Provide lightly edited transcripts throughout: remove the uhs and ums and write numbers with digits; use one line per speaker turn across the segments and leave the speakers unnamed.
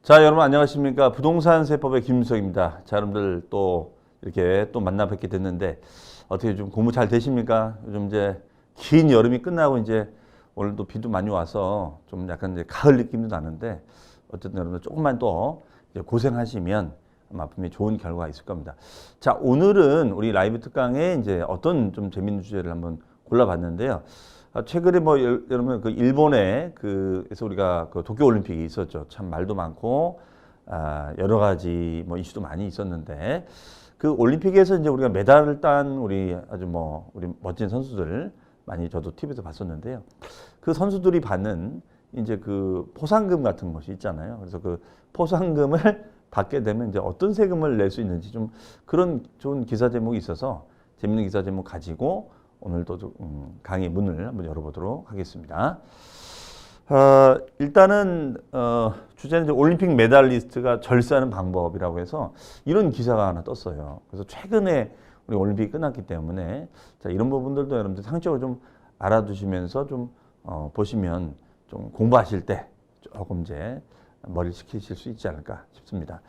자, 여러분 안녕하십니까? 부동산 세법의 김윤석입니다. 자, 여러분들 또 이렇게 또 만나 뵙게 됐는데 어떻게 좀 공부 잘 되십니까? 요즘 이제 긴 여름이 끝나고 이제 오늘도 비도 많이 와서 좀 약간 이제 가을 느낌도 나는데 어쨌든 여러분들 조금만 또 이제 고생하시면 아마 분명히 좋은 결과가 있을 겁니다. 자, 오늘은 우리 라이브 특강에 이제 어떤 좀 재밌는 주제를 한번 골라봤는데요. 최근에 뭐 여러분 그 일본에 그래서 우리가 그 도쿄 올림픽이 있었죠. 참 말도 많고 여러 가지 뭐 이슈도 많이 있었는데 그 올림픽에서 이제 우리가 메달을 딴 우리 아주 뭐 우리 멋진 선수들 많이 저도 TV에서 봤었는데요. 그 선수들이 받는 이제 그 포상금 같은 것이 있잖아요. 그래서 그 포상금을 받게 되면 이제 어떤 세금을 낼 수 있는지 좀 그런 좋은 기사 제목이 있어서 재밌는 기사 제목 가지고 오늘도 강의 문을 한번 열어보도록 하겠습니다. 일단은 주제는 이제 올림픽 메달리스트가 절세하는 방법이라고 해서 이런 기사가 하나 떴어요. 그래서 최근에 우리 올림픽이 끝났기 때문에 자, 이런 부분들도 여러분들 상식적으로 좀 알아두시면서 좀 보시면 좀 공부하실 때 조금 이제 머리를 식히실 수 있지 않을까 싶습니다.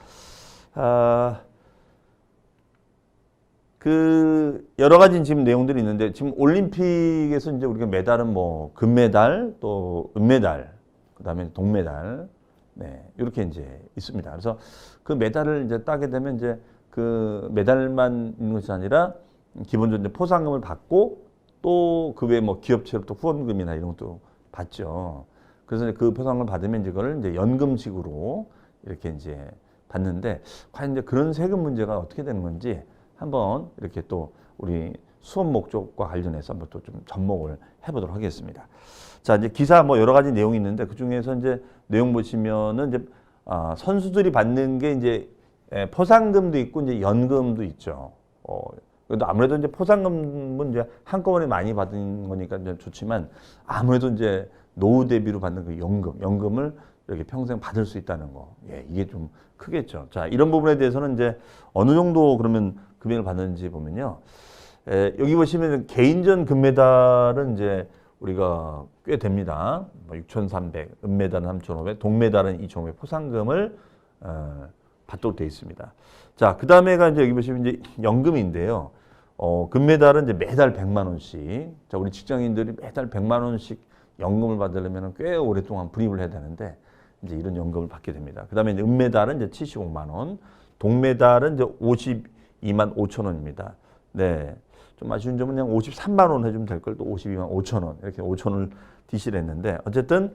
그 여러 가지 지금 내용들이 있는데 지금 올림픽에서 이제 우리가 메달은 뭐 금메달 또 은메달 그다음에 동메달 네 이렇게 이제 있습니다. 그래서 그 메달을 이제 따게 되면 이제 그 메달만 있는 것이 아니라 기본적으로 이제 포상금을 받고 또 그 외에 뭐 기업체로부터 후원금이나 이런 것도 받죠. 그래서 그 포상금을 받으면 이제 그걸 이제 연금식으로 이렇게 이제 받는데 과연 이제 그런 세금 문제가 어떻게 되는 건지 한번 이렇게 또 우리 수업 목적과 관련해서 한번 또 좀 접목을 해보도록 하겠습니다. 자, 이제 기사 뭐 여러 가지 내용이 있는데 그 중에서 이제 내용 보시면은 이제 선수들이 받는 게 이제 포상금도 있고 이제 연금도 있죠. 그래도 아무래도 이제 포상금은 이제 한꺼번에 많이 받은 거니까 이제 좋지만 아무래도 이제 노후 대비로 받는 그 연금을 이렇게 평생 받을 수 있다는 거. 예, 이게 좀 크겠죠. 자, 이런 부분에 대해서는 이제 어느 정도 그러면 금액을 받는지 보면요. 여기 보시면 개인전 금메달은 이제 우리가 꽤 됩니다. 6,300, 은메달은 3,500, 동메달은 2,500 포상금을 받도록 되어 있습니다. 자, 그 다음에가 이제 여기 보시면 이제 연금인데요. 금메달은 이제 매달 100만 원씩. 자, 우리 직장인들이 매달 100만 원씩 연금을 받으려면 꽤 오랫동안 불입을 해야 되는데 이제 이런 연금을 받게 됩니다. 그 다음에 은메달은 이제 75만 원, 동메달은 이제 52만 5천 원입니다. 네. 좀 아쉬운 점은 그냥 53만 원 해주면 될 걸 또 52만 5천 원. 이렇게 5천 원을 디시를 했는데 어쨌든,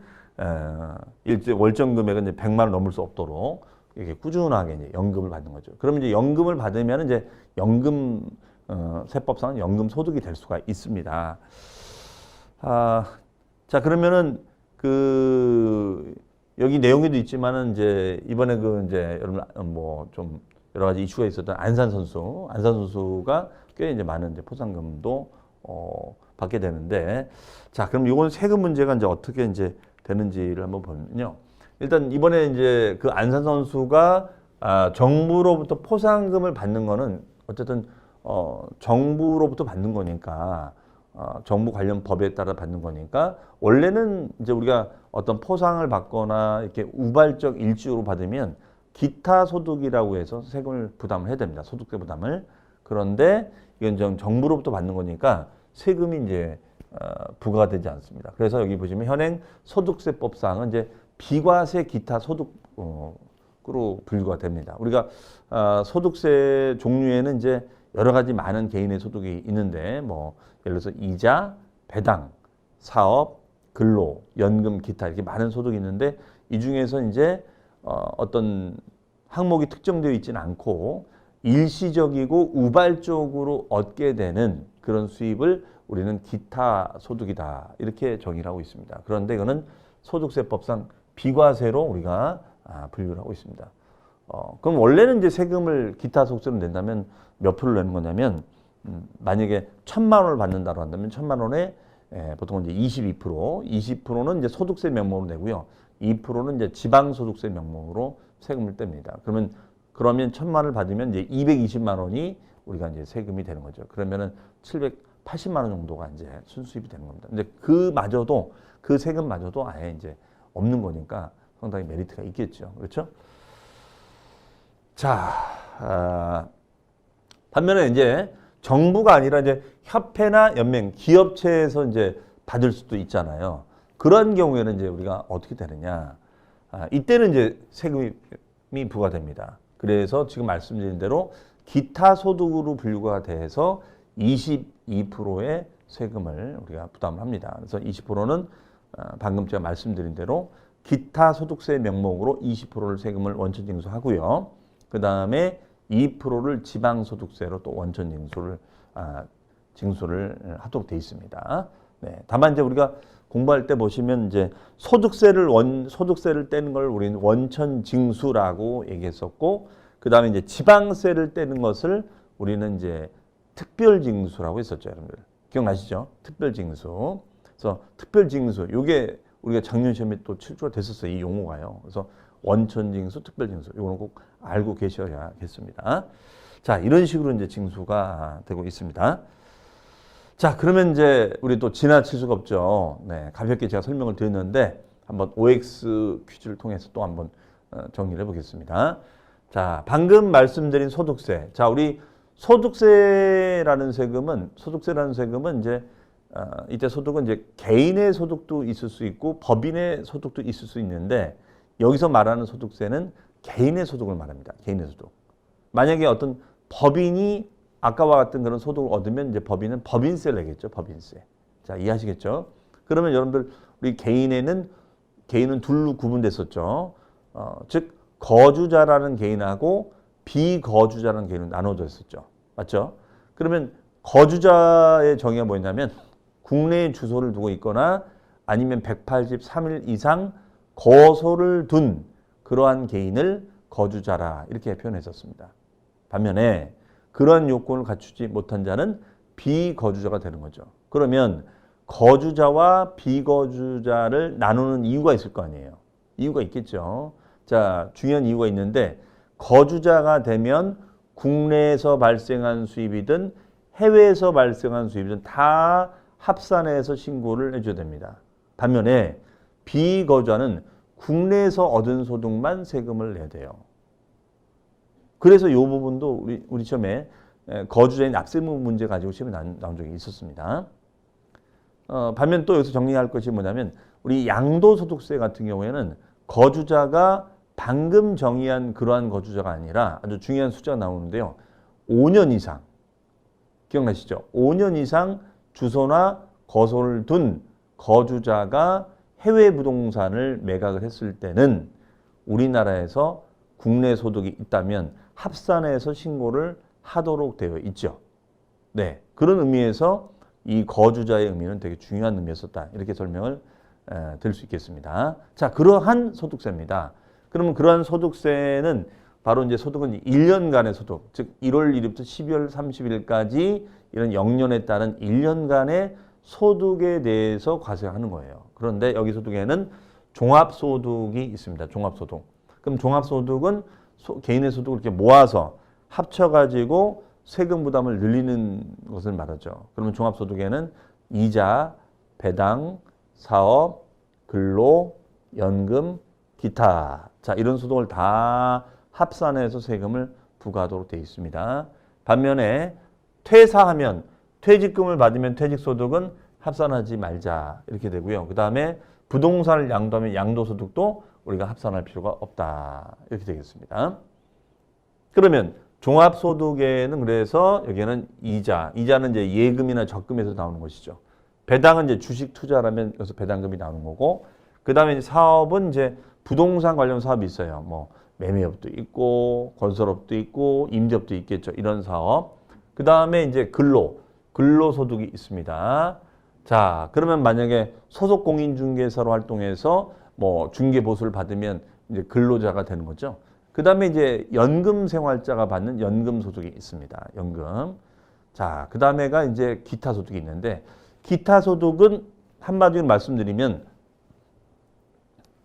일제 월정 금액은 이제 100만 원 넘을 수 없도록 이렇게 꾸준하게 이제 연금을 받는 거죠. 그러면 이제 연금을 받으면 이제 연금, 세법상 연금 소득이 될 수가 있습니다. 자, 그러면은 여기 내용에도 있지만은 이제 이번에 이제 여러분 뭐 좀 여러 가지 이슈가 있었던 안산 선수가 꽤 이제 많은 이제 포상금도 받게 되는데 자, 그럼 이건 세금 문제가 이제 어떻게 이제 되는지를 한번 보면요. 일단 이번에 이제 그 안산 선수가 정부로부터 포상금을 받는 거는 어쨌든 정부로부터 받는 거니까 정부 관련 법에 따라 받는 거니까 원래는 이제 우리가 어떤 포상을 받거나 이렇게 우발적 일시로 받으면 기타 소득이라고 해서 세금을 부담을 해야 됩니다. 소득세 부담을. 그런데 이건 정부로부터 받는 거니까 세금이 이제 부과가 되지 않습니다. 그래서 여기 보시면 현행 소득세법상은 이제 비과세 기타 소득으로 분류가 됩니다. 우리가 소득세 종류에는 이제 여러 가지 많은 개인의 소득이 있는데 뭐 예를 들어서 이자, 배당, 사업, 근로, 연금, 기타 이렇게 많은 소득이 있는데 이 중에서 이제 어떤 항목이 특정되어 있지는 않고 일시적이고 우발적으로 얻게 되는 그런 수입을 우리는 기타 소득이다 이렇게 정의를 하고 있습니다. 그런데 이거는 소득세법상 비과세로 우리가 분류를 하고 있습니다. 그럼 원래는 이제 세금을 기타 소득세로 낸다면 몇 프로를 내는 거냐면 만약에 1,000만 원을 받는다고 한다면 1,000만 원에 보통 이제 20%는 이제 소득세 명목으로 내고요. 2%는 이제 지방소득세 명목으로 세금을 뗍니다. 그러면 1,000만 원을 받으면 이제 220만 원이 우리가 이제 세금이 되는 거죠. 그러면은 780만 원 정도가 이제 순수입이 되는 겁니다. 근데 그 세금마저도 아예 이제 없는 거니까 상당히 메리트가 있겠죠. 그렇죠? 자, 반면에 이제 정부가 아니라 이제 협회나 연맹, 기업체에서 이제 받을 수도 있잖아요. 그런 경우에는 이제 우리가 어떻게 되느냐? 이때는 이제 세금이 부과됩니다. 그래서 지금 말씀드린 대로 기타 소득으로 분류가 돼서 22%의 세금을 우리가 부담을 합니다. 그래서 20%는 방금 제가 말씀드린 대로 기타 소득세 명목으로 20%를 세금을 원천 징수하고요. 그 다음에 2%를 지방소득세로 또 원천 징수를 하도록 되어 있습니다. 네, 다만 이제 우리가 공부할 때 보시면 이제 소득세를 떼는 걸 우리는 원천 징수라고 얘기했었고, 그 다음에 이제 지방세를 떼는 것을 우리는 이제 특별징수라고 했었죠, 여러분들. 기억나시죠? 특별징수. 그래서 특별징수, 이게 우리가 작년 시험에 또 출제가 됐었어요, 이 용어가요. 그래서 원천징수, 특별징수, 이거는 꼭 알고 계셔야겠습니다. 자, 이런 식으로 이제 징수가 되고 있습니다. 자, 그러면 이제 우리 또 지나칠 수가 없죠. 네, 가볍게 제가 설명을 드렸는데 한번 OX 퀴즈를 통해서 또 한번 정리를 해보겠습니다. 자, 방금 말씀드린 소득세. 자, 우리 소득세라는 세금은 이제 이때 소득은 이제 개인의 소득도 있을 수 있고 법인의 소득도 있을 수 있는데, 여기서 말하는 소득세는 개인의 소득을 말합니다. 개인의 소득. 만약에 어떤 법인이 아까와 같은 그런 소득을 얻으면 이제 법인은 법인세를 내겠죠. 법인세. 자, 이해하시겠죠? 그러면 여러분들 우리 개인은 둘로 구분됐었죠. 즉 거주자라는 개인하고 비거주자라는 개인은 나눠져 있었죠. 맞죠? 그러면 거주자의 정의가 뭐냐면 국내에 주소를 두고 있거나 아니면 183일 이상 거소를 둔 그러한 개인을 거주자라 이렇게 표현했었습니다. 반면에 그러한 요건을 갖추지 못한 자는 비거주자가 되는 거죠. 그러면 거주자와 비거주자를 나누는 이유가 있을 거 아니에요. 이유가 있겠죠. 자, 중요한 이유가 있는데, 거주자가 되면 국내에서 발생한 수입이든 해외에서 발생한 수입이든 다 합산해서 신고를 해줘야 됩니다. 반면에 비거주자는 국내에서 얻은 소득만 세금을 내야 돼요. 그래서 이 부분도 우리 시험에 거주자인 납세무 문제 가지고 시험에 나온 적이 있었습니다. 반면 또 여기서 정리할 것이 뭐냐면 우리 양도소득세 같은 경우에는 거주자가 방금 정의한 그러한 거주자가 아니라 아주 중요한 숫자가 나오는데요. 5년 이상, 기억나시죠? 5년 이상 주소나 거소를 둔 거주자가 해외 부동산을 매각을 했을 때는 우리나라에서 국내 소득이 있다면 합산해서 신고를 하도록 되어 있죠. 네, 그런 의미에서 이 거주자의 의미는 되게 중요한 의미였었다. 이렇게 설명을 드릴 수 있겠습니다. 자, 그러한 소득세입니다. 그러면 그러한 소득세는 바로 이제 소득은 1년간의 소득, 즉 1월 1일부터 12월 30일까지 이런 영년에 따른 1년간의 소득에 대해서 과세하는 거예요. 그런데 여기 소득에는 종합소득이 있습니다. 종합소득. 그럼 종합소득은 개인의 소득을 이렇게 모아서 합쳐가지고 세금 부담을 늘리는 것을 말하죠. 그러면 종합소득에는 이자, 배당, 사업, 근로, 연금, 기타. 자, 이런 소득을 다 합산해서 세금을 부과하도록 되어 있습니다. 반면에 퇴사하면 퇴직금을 받으면 퇴직소득은 합산하지 말자 이렇게 되고요. 그 다음에 부동산을 양도하면 양도소득도 우리가 합산할 필요가 없다 이렇게 되겠습니다. 그러면 종합소득에는 그래서 여기에는 이자는 이제 예금이나 적금에서 나오는 것이죠. 배당은 이제 주식 투자라면 여기서 배당금이 나오는 거고, 그 다음에 이제 사업은 이제 부동산 관련 사업이 있어요. 뭐 매매업도 있고 건설업도 있고 임대업도 있겠죠. 이런 사업. 그 다음에 이제 근로소득이 있습니다. 자, 그러면 만약에 소속 공인중개사로 활동해서 뭐 중개보수를 받으면 이제 근로자가 되는 거죠. 그 다음에 이제 연금생활자가 받는 연금소득이 있습니다. 연금. 자, 그 다음에가 이제 기타소득이 있는데, 기타소득은 한마디로 말씀드리면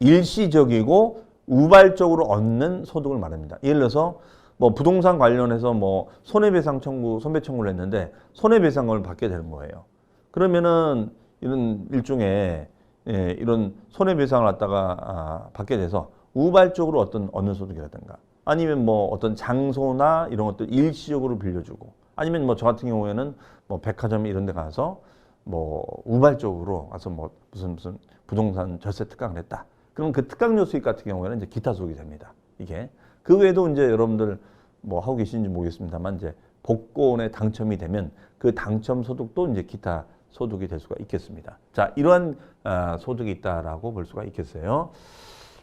일시적이고 우발적으로 얻는 소득을 말합니다. 예를 들어서 뭐 부동산 관련해서 뭐 손해배상 청구, 손배 청구를 했는데 손해배상금을 받게 되는 거예요. 그러면은 이런 일종의 예, 이런 손해배상을 갖다가 받게 돼서 우발적으로 어느 소득이라든가 아니면 뭐 어떤 장소나 이런 것들 일시적으로 빌려주고 아니면 뭐 저 같은 경우에는 뭐 백화점 이런 데 가서 뭐 우발적으로 가서 뭐 무슨 부동산 절세 특강을 했다. 그럼 그 특강료 수익 같은 경우에는 이제 기타 소득이 됩니다. 이게 그 외에도 이제 여러분들 뭐 하고 계신지 모르겠습니다만 이제 복권에 당첨이 되면 그 당첨 소득도 이제 기타 소득이 될 수가 있겠습니다. 자, 이러한 소득이 있다라고 볼 수가 있겠어요.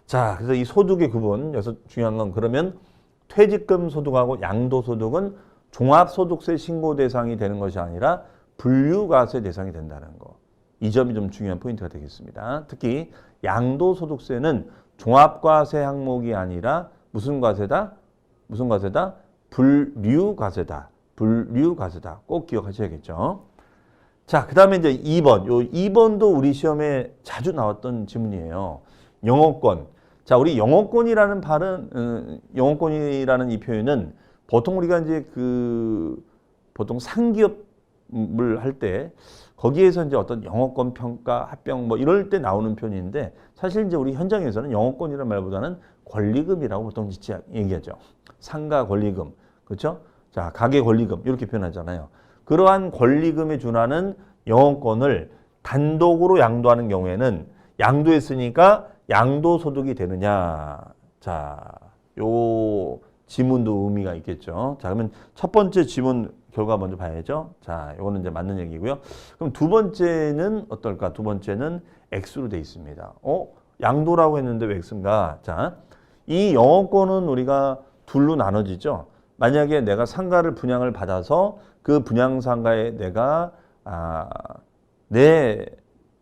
자, 그래서 이 소득의 구분, 여기서 중요한 건 그러면 퇴직금 소득하고 양도소득은 종합소득세 신고 대상이 되는 것이 아니라 분류과세 대상이 된다는 거. 이 점이 좀 중요한 포인트가 되겠습니다. 특히 양도소득세는 종합과세 항목이 아니라 무슨 과세다? 무슨 과세다? 분류과세다. 분류과세다. 꼭 기억하셔야겠죠. 자, 그 다음에 이제 2번. 요 2번도 우리 시험에 자주 나왔던 질문이에요. 영어권. 자, 우리 영어권이라는 영어권이라는 이 표현은 보통 우리가 이제 보통 상기업을 할 때 거기에서 이제 어떤 영어권 평가, 합병 뭐 이럴 때 나오는 표현인데 사실 이제 우리 현장에서는 영어권이라는 말보다는 권리금이라고 보통 얘기하죠. 상가 권리금. 그렇죠? 자, 가계 권리금 이렇게 표현하잖아요. 그러한 권리금에 준하는 영어권을 단독으로 양도하는 경우에는 양도했으니까 양도소득이 되느냐. 자, 요 지문도 의미가 있겠죠. 자, 그러면 첫 번째 지문 결과 먼저 봐야죠. 자, 요거는 이제 맞는 얘기고요. 그럼 두 번째는 어떨까? 두 번째는 X로 돼 있습니다. 양도라고 했는데 왜 X인가? 자, 이 영어권은 우리가 둘로 나눠지죠. 만약에 내가 상가를 분양을 받아서 그 분양 상가에 내가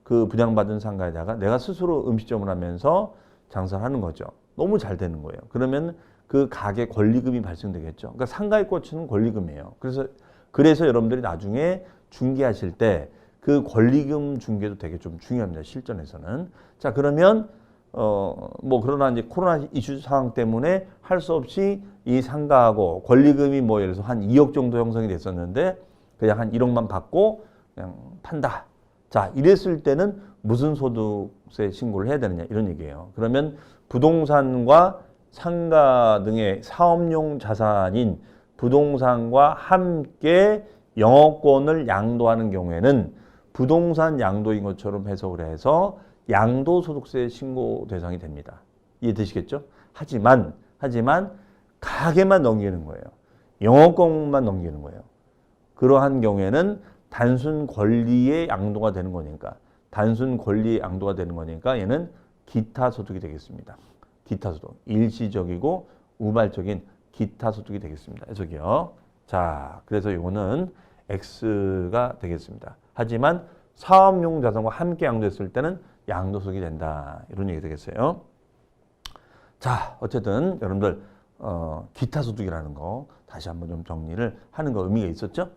그 분양받은 상가에다가 내가 스스로 음식점을 하면서 장사를 하는 거죠. 너무 잘 되는 거예요. 그러면 그 가게 권리금이 발생되겠죠. 그러니까 상가의 꽃은 권리금이에요. 그래서 여러분들이 나중에 중개하실 때 그 권리금 중개도 되게 좀 중요합니다. 실전에서는. 자, 그러면 뭐 그러나 이제 코로나 이슈 상황 때문에 할 수 없이 이 상가하고 권리금이 뭐 예를 들어서 한 2억 정도 형성이 됐었는데 그냥 한 1억만 받고 그냥 판다. 자, 이랬을 때는 무슨 소득세 신고를 해야 되느냐 이런 얘기예요. 그러면 부동산과 상가 등의 사업용 자산인 부동산과 함께 영어권을 양도하는 경우에는 부동산 양도인 것처럼 해석을 해서 양도소득세 신고 대상이 됩니다. 이해되시겠죠? 하지만 가게만 넘기는 거예요. 영어권만 넘기는 거예요. 그러한 경우에는 단순 권리의 양도가 되는 거니까 얘는 기타 소득이 되겠습니다. 기타 소득. 일시적이고 우발적인 기타 소득이 되겠습니다. 해석이요. 자, 그래서 이거는 X가 되겠습니다. 하지만 사업용 자산과 함께 양도했을 때는 양도소득이 된다. 이런 얘기 되겠어요. 자, 어쨌든 여러분들 기타 소득이라는 거 다시 한번 좀 정리를 하는 거 의미가 있었죠?